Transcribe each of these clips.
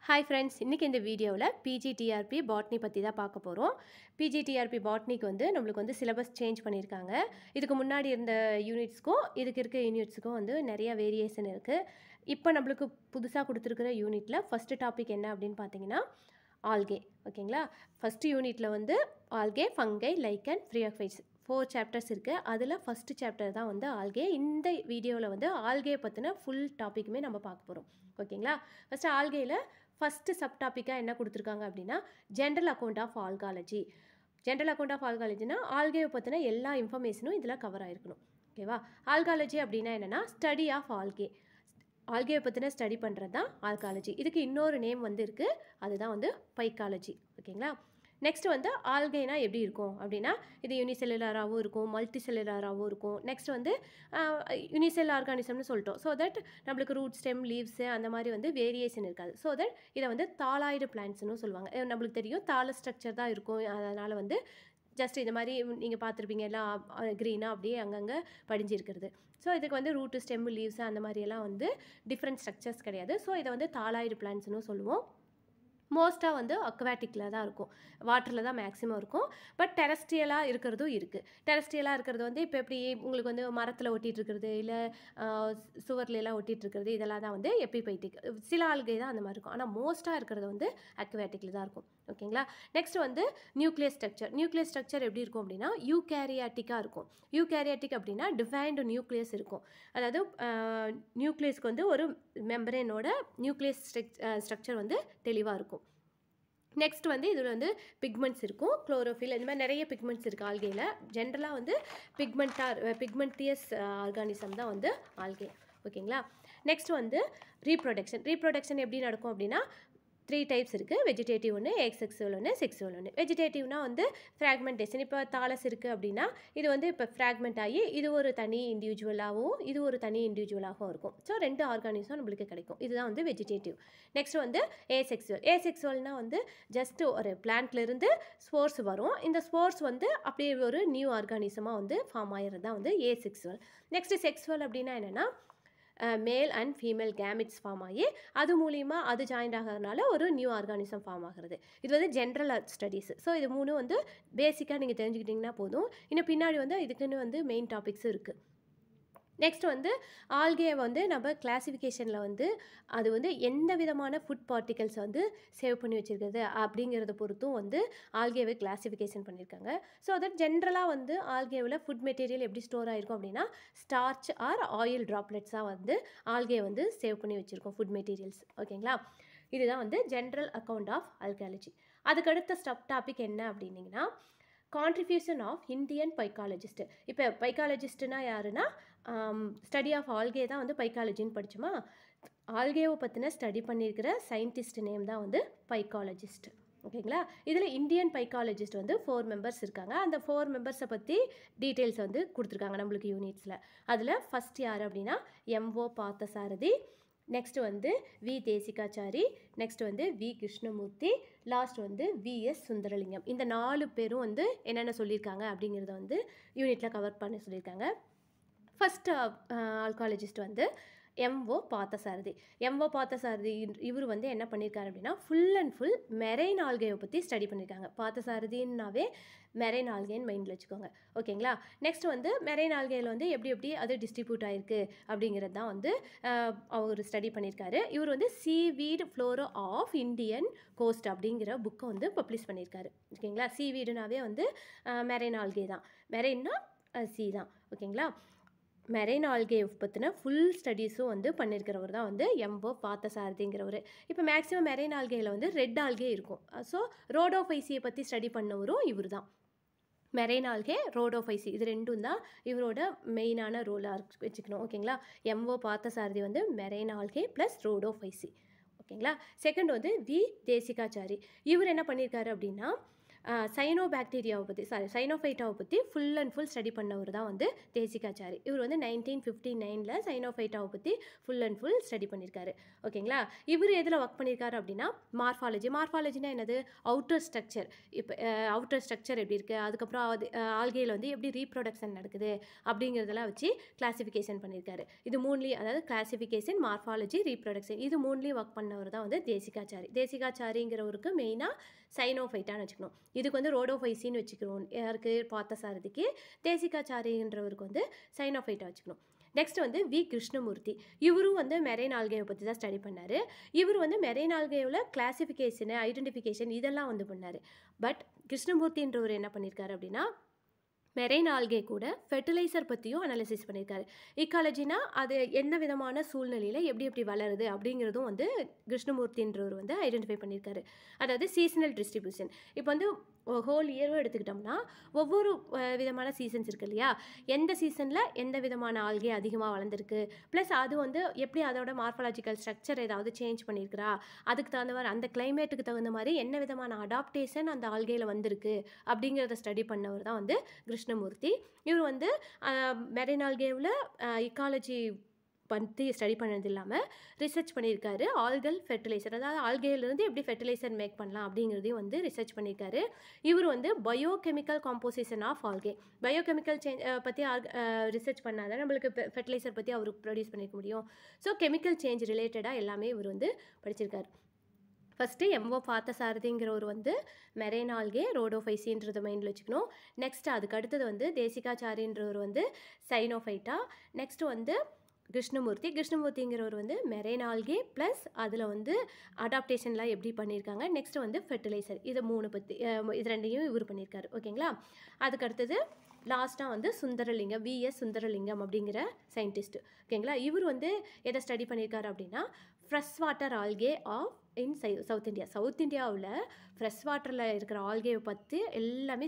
Hi friends, இன்னைக்கு இந்த வீடியோவில் பிஜிடிஆர்பி பாட்னி பற்றி தான் பார்க்க போகிறோம். பிஜிடிஆர்பி பாட்னிக்கு நம்மளுக்கு சிலபஸ் சேஞ்ச் பண்ணியிருக்காங்க. இதுக்கு முன்னாடி இருந்த யூனிட்ஸ்க்கும் இதுக்கு இருக்க யூனிட்ஸுக்கும் நிறைய வேரியேஷன் இருக்குது. இப்போ நம்மளுக்கு புதுசாக கொடுத்துருக்கிற யூனிட்டில் ஃபஸ்ட்டு டாபிக் என்ன அப்படின்னு பார்த்தீங்கன்னா ஆல்கே. ஓகேங்களா? ஃபஸ்ட்டு யூனிட்டில் ஆல்கே, ஃபங்கை, லைக்கன், ஃப்ரீயாஃபைட்ஸ் 4 சாப்டர்ஸ் இருக்குது. அதில் ஃபஸ்ட்டு சாப்டர் தான் ஆல்கே. இந்த வீடியோவில் ஆல்கே பற்றின ஃபுல் டாப்பிக்குமே நம்ம பார்க்க போகிறோம். ஓகேங்களா? ஃபஸ்ட்டு ஆல்கேயில் ஃபஸ்ட்டு சப் டாப்பிக்காக என்ன கொடுத்துருக்காங்க அப்படின்னா general account of algology. General account of ஆல்காலஜினா ஆல்கேவை பற்றின எல்லா இன்ஃபர்மேஷனும் இதில் கவர் ஆகிருக்கணும். ஓகேவா? ஆல்காலஜி அப்படின்னா என்னென்னா ஸ்டடி ஆஃப் ஆல்கே. ஆல்கேவை பற்றின ஸ்டடி பண்ணுறது தான் ஆல்காலஜி. இதுக்கு இன்னொரு நேம் இருக்குது, அதுதான் பைக்காலஜி. ஓகேங்களா? நெக்ஸ்ட் ஆல்கேனா எப்படி இருக்கும் அப்படின்னா இது யூனிசெல்லுலராகவும் இருக்கும், மல்டி செல்லுலராகவும் இருக்கும். நெக்ஸ்ட் யூனிசெல் ஆர்கானிசம்னு சொல்லிட்டோம். ஸோ தட் நம்மளுக்கு ரூட், ஸ்டெம், லீவ்ஸு அந்த மாதிரி வேரியேஷன் இருக்காது. ஸோ தட் இதை தாலாய்டு பிளான்ட்ஸ்னு சொல்லுவாங்க. நம்மளுக்கு தெரியும் தால ஸ்ட்ரக்சர் தான் இருக்கும். அதனால் ஜஸ்ட் இது மாதிரி நீங்கள் பார்த்துருப்பீங்க, எல்லாம் க்ரீனாக அப்படியே அங்கங்கே படிஞ்சிருக்கிறது. ஸோ இதுக்கு ரூட்டு, ஸ்டெம், லீவ்ஸு அந்த மாதிரியெல்லாம் டிஃப்ரெண்ட் ஸ்ட்ரக்சர்ஸ் கிடையாது. ஸோ இதை தாலாய்டு பிளான்ட்ஸ்னு சொல்லுவோம். மோஸ்ட்டாக அக்வாட்டிக்கில் தான் இருக்கும், வாட்டரில் தான் மேக்ஸிமம் இருக்கும். பட் டெரஸ்ட்ரியலாக இருக்கிறதும் இருக்குது. டெரஸ்ட்ரியலாக இருக்கிறது இப்போ எப்படி உங்களுக்கு மரத்தில் ஒட்டிகிட்டு இருக்கிறது, இல்லை சுவர்லாம் ஒட்டிகிட்டு இருக்கிறது, இதெல்லாம் தான் எபிபைட்டிக். சில ஆல்கே தான் அந்த மாதிரி இருக்கும். ஆனால் மோஸ்ட்டாக இருக்கிறது அக்வாட்டிக்கில் தான் இருக்கும். ஓகேங்களா? Next nucleus structure. Nucleus structure எப்படி இருக்கும் அப்படின்னா யூகேரியாட்டிக்காக இருக்கும். யூகேரியாட்டிக் அப்படின்னா டிஃபைன்டு நியூக்ளியஸ் இருக்கும். அதாவது நியூக்ளியஸ்க்கு ஒரு மெம்பரேனோட நியூக்ளியஸ் ஸ்ட்ரக்சர் தெளிவாக இருக்கும். நெக்ஸ்ட் இதில் பிக்மெண்ட்ஸ் இருக்கும், குளோரோஃபில், இந்த மாதிரி நிறைய பிக்மெண்ட்ஸ் இருக்குது ஆல்கேயில். ஜென்ரலாக பிக்மெண்டியஸ் ஆர்கானிசம் தான் ஆல்கே. ஓகேங்களா? Next reproduction. ரீப்ரொடக்ஷன் எப்படி நடக்கும் அப்படின்னா 3 டைப்ஸ் இருக்குது. வெஜிடேட்டிவ் ஒன்று, எக்ஸெக்சுவல் ஒன்று, செக்ஸுவல் ஒன்று. வெஜிடேட்டிவ்னா ஃப்ராக்மெண்டேஷன். இப்போ தாலஸ் இருக்குது அப்படின்னா இது இப்போ ஃப்ராக்மெண்ட் ஆகி இது ஒரு தனி இண்டிவிஜுவலாகவும் இது ஒரு தனி இண்டிவிஜுவலாகவும் இருக்கும். ஸோ 2 ஆர்கானிசம் நம்மளுக்கு கிடைக்கும். இதுதான் வெஜிடேட்டிவ். Next asexual. ஏசெக்சுவல்னால் ஜஸ்ட் ஒரு பிளான்ட்லேருந்து ஸ்போர்ஸ் வரும். இந்த ஸ்போர்ஸ் அப்படியே ஒரு நியூ ஆர்கானிசமாக ஃபார்ம் ஆகிறது தான் ஏசெக்சுவல். நெக்ஸ்ட் செக்ஸுவல் அப்படின்னா என்னென்னா male and female gametes form ஆகி அது மூலிமா அது ஜாயின்ட் ஆகிறதுனால ஒரு நியூ ஆர்கானிசம் ஃபார்ம் ஆகிறது. இது ஜென்ரல் ஸ்டடீஸ். ஸோ இது 3 பேசிக்காக நீங்கள் தெரிஞ்சுக்கிட்டிங்கன்னா போதும். இன்னும் பின்னாடி இதுக்குன்னு மெயின் டாபிக்ஸும் இருக்குது. நெக்ஸ்ட் ஆல்கே நம்ம கிளாசிஃபிகேஷனில் அது எந்த விதமான ஃபுட் பார்ட்டிகல்ஸ் சேவ் பண்ணி வச்சுருக்கிறது அப்படிங்கிறத பொறுத்தும் ஆல்கேவை கிளாசிஃபிகேஷன் பண்ணியிருக்காங்க. ஸோ தட் ஜென்ரலாக ஆல்கேவில் ஃபுட் மெட்டீரியல் எப்படி ஸ்டோர் ஆகிருக்கும் அப்படின்னா ஸ்டார்ச் ஆர் ஆயில் ட்ராப்லெட்ஸாக ஆல்கே சேவ் பண்ணி வச்சுருக்கோம் ஃபுட் மெட்டீரியல்ஸ். ஓகேங்களா? இதுதான் ஜென்ரல் அக்கௌண்ட் ஆஃப் ஆல்காலஜி. அதுக்கடுத்த ஸ்டப் டாபிக் என்ன அப்படின்னிங்கன்னா கான்ட்ரிபியூஷன் ஆஃப் இந்தியன் பைக்காலஜிஸ்ட். இப்போ பைக்காலஜிஸ்ட்னா யாருன்னா ஸ்டடி ஆஃப் ஆல்கே தான் பைக்காலஜின்னு படித்தோமா. ஆல்கேவை பற்றின ஸ்டடி பண்ணியிருக்கிற சயின்டிஸ்ட் நேம் தான் பைக்காலஜிஸ்ட். ஓகேங்களா? இதில் இந்தியன் பைக்காலஜிஸ்ட் 4 மெம்பர்ஸ் இருக்காங்க. அந்த 4 மெம்பர்ஸை பற்றி டீட்டெயில்ஸ் கொடுத்துருக்காங்க நம்மளுக்கு யூனிட்ஸில். அதில் ஃபஸ்ட் யார் அப்படின்னா MO Parthasarathy, next V Desikachari, next V Krishnamurthy, last VS Sundaralingam. இந்த 4 பேரும் என்னென்ன சொல்லியிருக்காங்க அப்படிங்கிறத யூனிட்டில் கவர் பண்ண சொல்லியிருக்காங்க. First algologist MO Parthasarathy. MO Parthasarathy இவர் என்ன பண்ணியிருக்காரு அப்படின்னா ஃபுல் அண்ட் ஃபுல் மெரைன் ஆல்கேவை பற்றி ஸ்டடி பண்ணியிருக்காங்க. பார்த்தசாரதின்னாவே மெரைன் ஆல்கேன்னு மைண்டில் வச்சுக்கோங்க. ஓகேங்களா? நெக்ஸ்ட் மெரைன் ஆல்கேயில் எப்படி அது டிஸ்ட்ரிபியூட் ஆகிருக்கு அப்படிங்கிறது தான் அவர் ஸ்டடி பண்ணியிருக்காரு. இவர் seaweed flora of Indian coast அப்படிங்கிற புக்கை பப்ளிஷ் பண்ணியிருக்காரு. ஓகேங்களா? சீவீடுனாவே மெரைன் ஆல்கே தான். மெரைன்னா சி தான். ஓகேங்களா? மெரைன் ஆல்கே பற்றின ஃபுல் ஸ்டடீஸும் பண்ணியிருக்கிறவர் தான் MO பார்த்தசாரதிங்கிறவர். இப்போ மேக்ஸிமம் மெரைன் ஆல்கேயில் ரெட் ஆல்கே இருக்கும். ஸோ ரோடோஃபைசியை பற்றி ஸ்டடி பண்ணவரும் இவர் தான். மெரைன் ஆல்கே, ரோடோஃபைசி, இது 2 தான் இவரோட மெயினான ரோலாக வச்சுக்கணும். ஓகேங்களா? MO Parthasarathy marine algae plus Rhodophyceae. ஓகேங்களா? Second V Desikachary. இவர் என்ன பண்ணியிருக்காரு அப்படின்னா சைனோபாக்டீரியாவை பற்றி சைனோஃபைட்டாவை பற்றி ஃபுல் அண்ட் ஃபுல் ஸ்டடி பண்ணவர் தான் வந்து தேசிகாச்சாரி. இவர் வந்து 1959 சைனோஃபைட்டாவை பற்றி ஃபுல் அண்ட் ஃபுல் ஸ்டடி பண்ணியிருக்காரு. ஓகேங்களா? இவர் எதில் ஒர்க் பண்ணியிருக்காரு அப்படின்னா மார்ஃபாலஜினா என்னது? Outer structure. இப்போ அவுட்டர் ஸ்ட்ரக்சர் எப்படி இருக்குது, அதுக்கப்புறம் அது ஆல்கேயில் வந்து எப்படி ரீப்ரொடக்ஷன் நடக்குது அப்படிங்கிறதெல்லாம் வச்சு கிளாசிஃபிகேஷன் பண்ணியிருக்காரு. இது மூணுலேயும், அதாவது கிளாசிஃபிகேஷன், மார்ஃபாலஜி, ரீப்ரொடக்ஷன், இது மூணுலேயும் ஒர்க் பண்ணவர் தான் வந்து தேசிகாச்சாரிங்கிறவருக்கு மெயினாக சைனோஃபைட்டான்னு வச்சுக்கணும். இதுக்கு வந்து ரோடோஃபைசின்னு வச்சுக்கணும். யாருக்கு? பார்த்தசாரதிக்கு. தேசிகாச்சாரின்றவருக்கு வந்து சைனோஃபைட்டா வச்சுக்கணும். நெக்ஸ்ட் வந்து வி கிருஷ்ணமூர்த்தி. இவரும் வந்து மெரைன் ஆல்கேவை பற்றி தான் ஸ்டடி பண்ணார். இவர் வந்து மெரைன் ஆல்கேவில் கிளாசிஃபிகேஷனு, ஐடென்டிஃபிகேஷன் இதெல்லாம் வந்து பண்ணார். பட் கிருஷ்ணமூர்த்தின்றவர் என்ன பண்ணியிருக்காரு அப்படின்னா மெரைன் ஆல்கே கூட ஃபெர்டிலைசர் பற்றியும் அனாலிசிஸ் பண்ணியிருக்காரு. இக்காலஜினா அது என்ன விதமான சூழ்நிலையில் எப்படி எப்படி வளருது அப்படிங்கிறதும் வந்து கிருஷ்ணமூர்த்தின்றவர் வந்து ஐடென்டிஃபை பண்ணியிருக்காரு. அதாவது சீசனல் டிஸ்ட்ரிபியூஷன். இப்போ வந்து ஹோல் இயரும் எடுத்துக்கிட்டோம்னா ஒவ்வொரு விதமான சீசன்ஸ் இருக்குது இல்லையா? எந்த சீசனில் எந்த விதமான ஆல்கே அதிகமாக வளர்ந்துருக்கு, ப்ளஸ் அது வந்து எப்படி அதோட மார்ஃபாலஜிக்கல் ஸ்ட்ரக்சர் ஏதாவது சேஞ்ச் பண்ணியிருக்கிறா, அதுக்கு தகுந்த மாதிரி அந்த கிளைமேட்டுக்கு தகுந்த மாதிரி என்ன விதமான அடாப்டேஷன் அந்த ஆல்கேயில் வந்திருக்கு அப்படிங்கிறத ஸ்டடி பண்ணவர் தான் வந்து கிருஷ்ணமூர்த்தி. இவர் வந்து மெரைன் ஆல்கேவில் இக்காலஜி பற்றி ஸ்டடி பண்ணது இல்லாமல் ரிசர்ச் பண்ணியிருக்காரு. ஆல்கல் ஃபெர்டிலைசர், அதாவது ஆல்கேலேருந்து எப்படி ஃபெர்டிலைசர் மேக் பண்ணலாம் அப்படிங்கிறதையும் வந்து ரிசர்ச் பண்ணியிருக்காரு. இவர் வந்து biochemical composition of algae, biochemical பற்றி ரிசர்ச் பண்ணாதான் நம்மளுக்கு ஃபெர்டிலைசர் பற்றி அவருக்கு ப்ரொடியூஸ் பண்ணிக்க முடியும். ஸோ கெமிக்கல் சேஞ்ச் ரிலேட்டடாக எல்லாமே இவர் வந்து படிச்சிருக்காரு. ஃபஸ்ட்டு எம்ஓ பார்த்தசாரதிங்கிறவர் வந்து மெரைன் ஆல்கே, ரோடோஃபைசின்றதை மைண்டில் வச்சுக்கணும். நெக்ஸ்ட் அதுக்கு அடுத்தது வந்து தேசிகாச்சாரின்றவர் வந்து சைனோஃபைட்டா. நெக்ஸ்ட்டு வந்து கிருஷ்ணமூர்த்திங்கிறவர் வந்து மெரைன் ஆல்கே ப்ளஸ் அதில் வந்து அடாப்டேஷன்லாம் எப்படி பண்ணியிருக்காங்க. நெக்ஸ்ட்டு வந்து ஃபெர்டிலைசர். இது மூணு பற்றி இது ரெண்டையும் இவர் பண்ணியிருக்காரு. ஓகேங்களா? அதுக்கு அடுத்தது லாஸ்ட்டாக வந்து சுந்தரலிங்கம், விஎஸ் சுந்தரலிங்கம் அப்படிங்கிற சயின்டிஸ்ட். ஓகேங்களா? இவர் வந்து எதை ஸ்டடி பண்ணியிருக்காரு அப்படின்னா fresh water algae of in South India. South இந்தியாவில் ஃப்ரெஷ் வாட்டரில் இருக்கிற ஆல்கேவை பற்றி எல்லாமே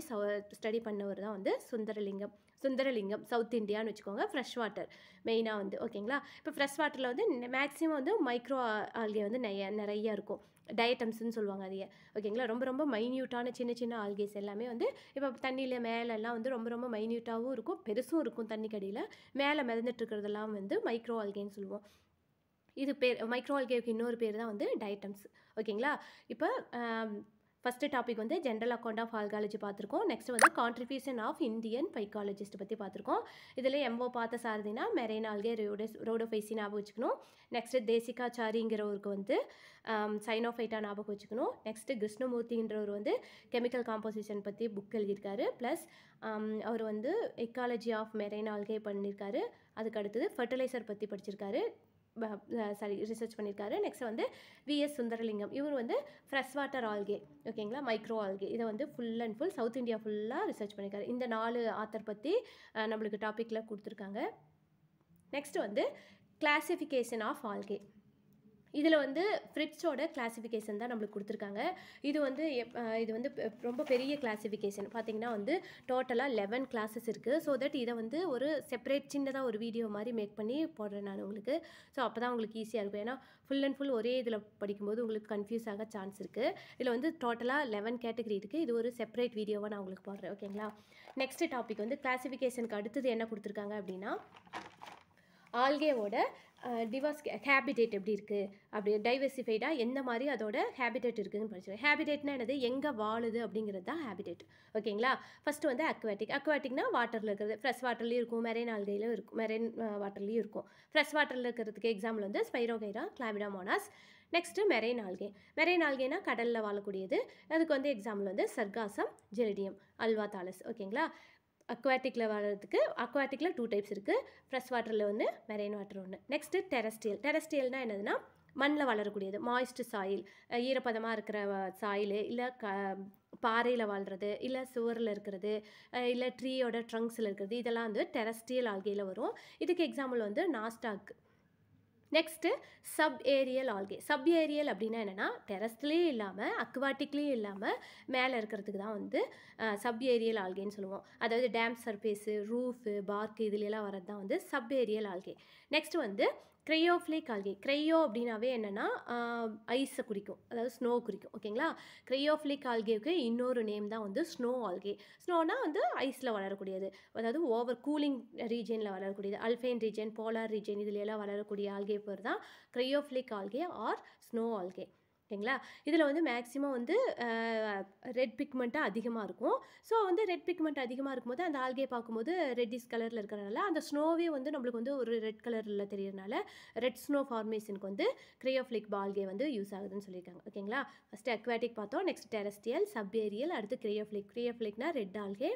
ஸ்டடி பண்ணவர் தான் வந்து சுந்தரலிங்கம் சவுத் இந்தியான்னு வச்சுக்கோங்க. ஃப்ரெஷ் வாட்டர் மெயினாக வந்து. ஓகேங்களா? இப்போ ஃப்ரெஷ் வாட்டரில் வந்து மேக்ஸிமம் வந்து மைக்ரோ ஆல்கே வந்து நிறைய இருக்கும். டயட்டம்ஸ்ன்னு சொல்லுவாங்க அதையே. ஓகேங்களா? ரொம்ப ரொம்ப மைன்யூட்டான சின்ன ஆல்கேஸ் எல்லாமே வந்து இப்போ தண்ணியில் மேலெல்லாம் வந்து ரொம்ப ரொம்ப மைன்யூட்டாகவும் இருக்கும், பெருசும் இருக்கும். தண்ணிக்கடியில் மேலே மிதந்துட்டு இருக்கிறதெல்லாம் வந்து மைக்ரோ ஆல்கேன்னு சொல்லுவோம். இது பேர் மைக்ரோ ஆல்கேவுக்கு இன்னொரு பேர் தான் வந்து டயட்டம்ஸ். ஓகேங்களா? இப்போ ஃபஸ்ட்டு டாபிக் வந்து ஜென்ரல் அக்கௌண்ட் ஆஃப் ஆல்காலஜி பார்த்துருக்கோம். நெக்ஸ்ட் வந்து கான்ட்ரிபியூஷன் ஆஃப் இந்தியன் பைக்காலஜிஸ்ட் பற்றி பார்த்துருக்கோம். இதில் எம்ஓ பார்த்தசாரதினா மெரைன் ஆல்கே, ரோடோஃபைசி ஞாபகம் வச்சுக்கணும். நெக்ஸ்ட்டு தேசிகாச்சாரிங்கிறவருக்கு வந்து சைனோஃபைட்டா ஞாபகம் வச்சுக்கணும். நெக்ஸ்ட்டு கிருஷ்ணமூர்த்தின்றவர் வந்து கெமிக்கல் காம்போசிஷன் பற்றி புக் எழுதியிருக்காரு. ப்ளஸ் அவர் வந்து எக்காலஜி ஆஃப் மெரைன் ஆல்கே பண்ணியிருக்காரு. அதுக்கு அடுத்தது ஃபெர்டிலைசர் பற்றி படிச்சிருக்காரு, ரிசர்ச் பண்ணியிருக்காரு. நெக்ஸ்ட் வந்து விஎஸ் சுந்தரலிங்கம், இவர் வந்து ஃப்ரெஷ் வாட்டர் ஆல்கே, ஓகேங்களா, மைக்ரோ ஆல்கே, இதை வந்து full and full south India ஃபுல்லாக ரிசர்ச் பண்ணியிருக்காரு. இந்த 4 ஆத்தர் பற்றி நம்மளுக்கு டாப்பிக்கில் கொடுத்துருக்காங்க. நெக்ஸ்ட் வந்து கிளாசிஃபிகேஷன் ஆஃப் ஆல்கே. இதில் வந்து ஃப்ரிட்ஸோட கிளாசிஃபிகேஷன் தான் நம்மளுக்கு கொடுத்துருக்காங்க. இது வந்து ரொம்ப பெரிய கிளாசிஃபிகேஷன். பார்த்திங்கன்னா வந்து டோட்டலாக 11 கிளாஸஸ் இருக்குது. ஸோ தட் இதை வந்து ஒரு செப்பரேட் சின்னதாக ஒரு வீடியோ மாதிரி மேக் பண்ணி போடுறேன் நான் உங்களுக்கு. ஸோ அப்போ தான் உங்களுக்கு ஈஸியாக இருக்கும். ஏன்னா ஃபுல் அண்ட் ஃபுல் ஒரே இதில் படிக்கும்போது உங்களுக்கு கன்ஃபியூஸ் ஆக சான்ஸ் இருக்குது. இதில் வந்து டோட்டலாக 11 கேட்டகரி இருக்குது. இது ஒரு செப்பரேட் வீடியோவாக நான் உங்களுக்கு போடுறேன். ஓகேங்களா? நெக்ஸ்ட் டாபிக் வந்து கிளாசிஃபிகேஷனுக்கு அடுத்தது என்ன கொடுத்துருக்காங்க அப்படின்னா ஆல்கேவோட ஹேபிடேட் எப்படி இருக்குது, அப்படி டைவர்சிஃபைடாக எந்த மாதிரி அதோட ஹேபிடேட் இருக்குதுன்னு படிச்சிருக்கேன். ஹேபிடேட்னா என்னது, எங்கே வாழுது அப்படிங்கிறது தான் ஹேபிடேட். ஓகேங்களா? ஃபஸ்ட்டு வந்து அக்வாட்டிக்னா வாட்டரில் இருக்கிறது. ஃப்ரெஷ் வாட்டர்லேயும் இருக்கும், மெரைன் ஆல்கையிலும் இருக்கும், மெரைன் வாட்டர்லேயும் இருக்கும். ஃப்ரெஷ் வாட்டரில் இருக்கிறதுக்கு எக்ஸாம்பிள் வந்து ஸ்பைரோகைரா, கிளாமிடாமோனாஸ். நெக்ஸ்ட்டு மெரைன் ஆல்கேனா கடலில் வாழக்கூடியது. அதுக்கு வந்து எக்ஸாம்பிள் வந்து சர்காசம், ஜெலிடியம், அல்வாதாலஸ். ஓகேங்களா? அக்வாட்டிக்கில் 2 டைப்ஸ் இருக்குது. ஃப்ரெஷ் வாட்டரில் வந்து மெரைன் வாட்டர் ஒன்று. நெக்ஸ்ட்டு டெரஸ்ட்ரியல்னால் என்னதுன்னா மண்ணில் வளரக்கூடியது, மாய்ஸ்ட் சாயில், ஈரப்பதமாக இருக்கிற சாயில், இல்லை பாறையில் வாழ்கிறது, இல்லை சுவரில் இருக்கிறது, இல்லை ட்ரீயோட ட்ரங்க்ஸில் இருக்கிறது, இதெல்லாம் வந்து டெரஸ்ட்ரியல் ஆல்கேயில் வரும். இதுக்கு எக்ஸாம்பிள் வந்து நாஸ்டாக். நெக்ஸ்ட்டு சப் ஏரியல் அப்படின்னா என்னென்னா டெரஸ்ட்லேயும் இல்லாமல் அக்வாட்டிக்லேயும் இல்லாமல் மேலே இருக்கிறதுக்கு தான் வந்து சப் ஏரியல் ஆல்கேன்னு சொல்லுவோம். அதாவது டேம் சர்ஃபேஸு, ரூஃபு, பார்க்கு இதுலெல்லாம் வரது தான் வந்து சப் ஏரியல் ஆல்கே. நெக்ஸ்ட் வந்து கிரையோஃபிலிக் ஆல்கே. கிரையோ அப்படின்னாவே என்னென்னா ஐஸை குறிக்கும், அதாவது ஸ்னோ குறிக்கும். ஓகேங்களா? கிரையோஃபிலிக் ஆல்கேவுக்கு இன்னொரு நேம் தான் வந்து ஸ்னோ ஆல்கே. ஸ்னோனா வந்து ஐஸில் வளரக்கூடியது, அதாவது ஓவர் கூலிங் ரீஜனில் வளரக்கூடியது. அல்பைன் ரீஜன், போலார் ரீஜன் இதுலையெல்லாம் வளரக்கூடிய ஆல்கே பேர் தான் கிரையோஃபிலிக் ஆல்கே ஆர் ஸ்னோ ஆல்கே. ஓகேங்களா? இதில் வந்து மேக்ஸிமம் வந்து ரெட் பிக்மெண்ட்டாக அதிகமாக இருக்கும். ஸோ வந்து ரெட் பிக்மெண்ட் அதிகமாக இருக்கும்போது அந்த ஆல்கே பார்க்கும்போது ரெட்டிஷ் கலரில் இருக்கிறனால அந்த ஸ்னோவே வந்து நம்மளுக்கு வந்து ஒரு ரெட் கலரில் தெரியறனால ரெட் ஸ்னோ ஃபார்மேஷனுக்கு வந்து கிரையோஃபிலிக் ஆல்கே வந்து யூஸ் ஆகுதுன்னு சொல்லியிருக்காங்க. ஓகேங்களா? ஃபஸ்ட்டு அக்வாட்டிக் பார்த்தோம், நெக்ஸ்ட் டெரஸ்ட்ரியல், சப்ஏரியல், அடுத்து கிரையோஃபிலிக். கிரையோஃபிலிக்னா ரெட் ஆல்கே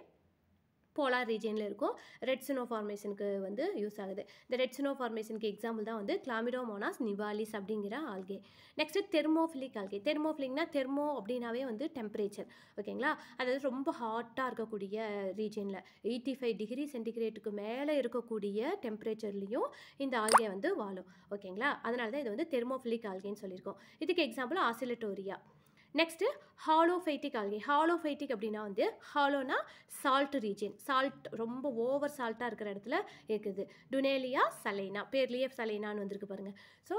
போலார் ரீஜனில் இருக்கும். ரெட் ஸ்னோ ஃபார்மேஷனுக்கு வந்து யூஸ் ஆகுது. இந்த ரெட் ஸ்னோ ஃபார்மேஷனுக்கு எக்ஸாம்பிள் தான் வந்து கிளாமிடோமோனாஸ் நிவாலிஸ் அப்படிங்கிற ஆல்கே. Next thermophilic algae. தெர்மோஃபிலிக்னா தெர்மோ அப்படின்னாவே வந்து டெம்பரேச்சர். ஓகேங்களா? அதாவது ரொம்ப ஹாட்டாக இருக்கக்கூடிய ரீஜனில் 85 டிகிரி சென்டிகிரேட்டுக்கு மேலே இருக்கக்கூடிய டெம்பரேச்சர்லேயும் இந்த ஆல்கே வந்து வாழும். ஓகேங்களா? அதனால தான் இது வந்து தெர்மோஃபிலிக் ஆல்கேன்னு சொல்லியிருக்கோம். இதுக்கு example Oscillatoria. Next halophytic algae. Halophytic அப்படின்னா வந்து ஹாலோனா சால்ட் ரீஜன், சால்ட் ரொம்ப ஓவர் சால்ட்டாக இருக்கிற இடத்துல இருக்குது. டுனேலியா சலைனா, பேர்லேயே சலைனான்னு வந்திருக்கு பாருங்கள். ஸோ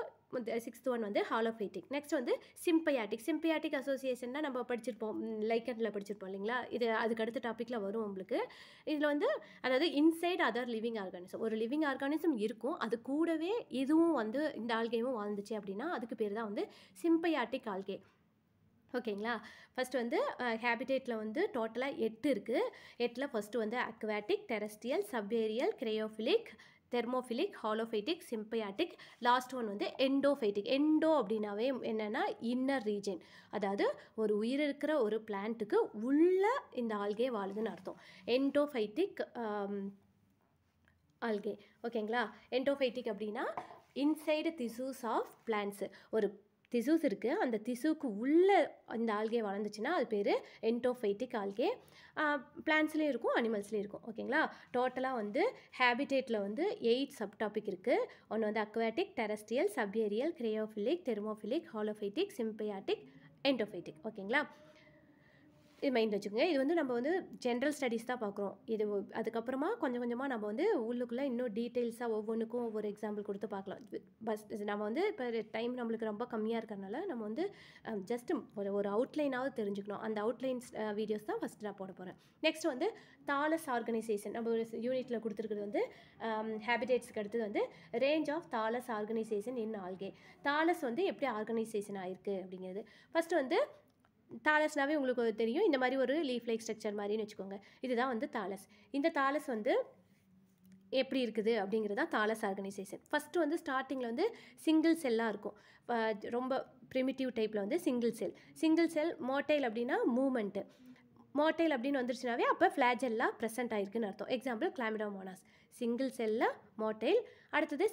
6th ஒன் வந்து ஹாலோஃபைட்டிக். நெக்ஸ்ட் வந்து சிம்பயாட்டிக். சிம்பயாட்டிக் அசோசியேஷன்னா நம்ம படிச்சிருப்போம், லைக்கனில் படிச்சிருப்போம் இல்லைங்களா? இது அதுக்கு அடுத்த டாப்பிக்கில் வரும் உங்களுக்கு. இதில் வந்து அதாவது இன்சைட் அதர் லிவிங் ஆர்கானிசம், ஒரு லிவிங் ஆர்கானிசம் இருக்கும், அது கூடவே இதுவும் வந்து இந்த ஆல்கேவும் வாழ்ந்துச்சு அப்படின்னா அதுக்கு பேர் தான் வந்து சிம்பயாட்டிக் ஆல்கே. ஓகேங்களா? ஃபஸ்ட்டு வந்து ஹேபிடேட்டில் வந்து டோட்டலாக 8 இருக்குது. 8ல் ஃபஸ்ட்டு வந்து aquatic, terrestrial, subaerial, cryophilic, thermophilic, halophytic, symbiotic. Last one வந்து எண்டோஃபைட்டிக். எண்டோ அப்படின்னாவே என்னென்னா இன்னர் ரீஜன், அதாவது ஒரு உயிர் இருக்கிற ஒரு பிளான்ட்டுக்கு உள்ள இந்த ஆல்கே வாழுதுன்னு அர்த்தம். எண்டோஃபைட்டிக் ஆல்கே. ஓகேங்களா? எண்டோஃபைட்டிக் அப்படின்னா இன்சைடு திசூஸ் ஆஃப் பிளான்ட்ஸு. ஒரு திசூஸ் இருக்குது, அந்த திசுவுக்கு உள்ளே இந்த ஆல்கே வளர்ந்துச்சுன்னா அது பேர் எண்டோஃபைட்டிக் ஆல்கே. பிளான்ட்ஸ்லேயும் இருக்கும், அனிமல்ஸ்லேயும் இருக்கும். ஓகேங்களா? டோட்டலாக வந்து ஹேபிடேட்டில் வந்து 8 சப் டாபிக் இருக்குது. ஒன்று வந்து aquatic, terrestrial, subaerial, cryophilic, thermophilic, halophytic, symbiotic, எண்டோஃபைட்டிக். ஓகேங்களா? இது மைண்ட் வச்சுக்கோங்க. இது வந்து நம்ம வந்து ஜென்ரல் ஸ்டடீஸ் தான் பார்க்குறோம். இது அதுக்கப்புறமா கொஞ்சம் கொஞ்சமாக நம்ம வந்து உள்ளுக்குள்ளே இன்னும் டீட்டெயில்ஸாக ஒவ்வொன்றுக்கும் ஒவ்வொரு எக்ஸாம்பிள் கொடுத்து பார்க்கலாம். பஸ் நம்ம வந்து இப்போ டைம் நம்மளுக்கு ரொம்ப கம்மியாக இருக்கிறனால நம்ம வந்து ஜஸ்ட் ஒரு அவுட்லைனாவது தெரிஞ்சுக்கணும். அந்த அவுட்லைன்ஸ் வீடியோஸ் தான் ஃபஸ்ட்டு நான் போட போகிறேன். நெக்ஸ்ட் வந்து தாலஸ் ஆர்கனைசேஷன். நம்ம ஒரு யூனிட்டில் கொடுத்துருக்குறது வந்து ஹேபிடேட்ஸ்க்கு அடுத்தது வந்து range of thallus organisation in algae. Thallus வந்து எப்படி ஆர்கனைசேஷன் ஆகிருக்கு அப்படிங்கிறது. ஃபஸ்ட்டு வந்து தாலஸ்னாவே உங்களுக்கு தெரியும், இந்த மாதிரி ஒரு லீஃப் லைக் ஸ்ட்ரக்சர் மாதிரின்னு வச்சுக்கோங்க. இதுதான் வந்து தாலஸ். இந்த தாலஸ் வந்து எப்படி இருக்குது அப்படிங்கிறது தான் தாலஸ் ஆர்கனைசேஷன். ஃபஸ்ட்டு வந்து ஸ்டார்டிங்கில் வந்து சிங்கிள் செல்லாக இருக்கும். ரொம்ப ப்ரிமிட்டிவ் டைப்பில் வந்து சிங்கிள் செல். மோட்டைல் அப்படின்னா மூமெண்ட்டு. மோட்டைல் அப்படின்னு வந்துருச்சுனாவே அப்போ ஃப்ளாஜெல்லாம் ப்ரெசென்ட் ஆகிருக்குன்னு அர்த்தம். Example Chlamydomonas. சிங்கிள் செல்லில் மோட்டைல். அடுத்தது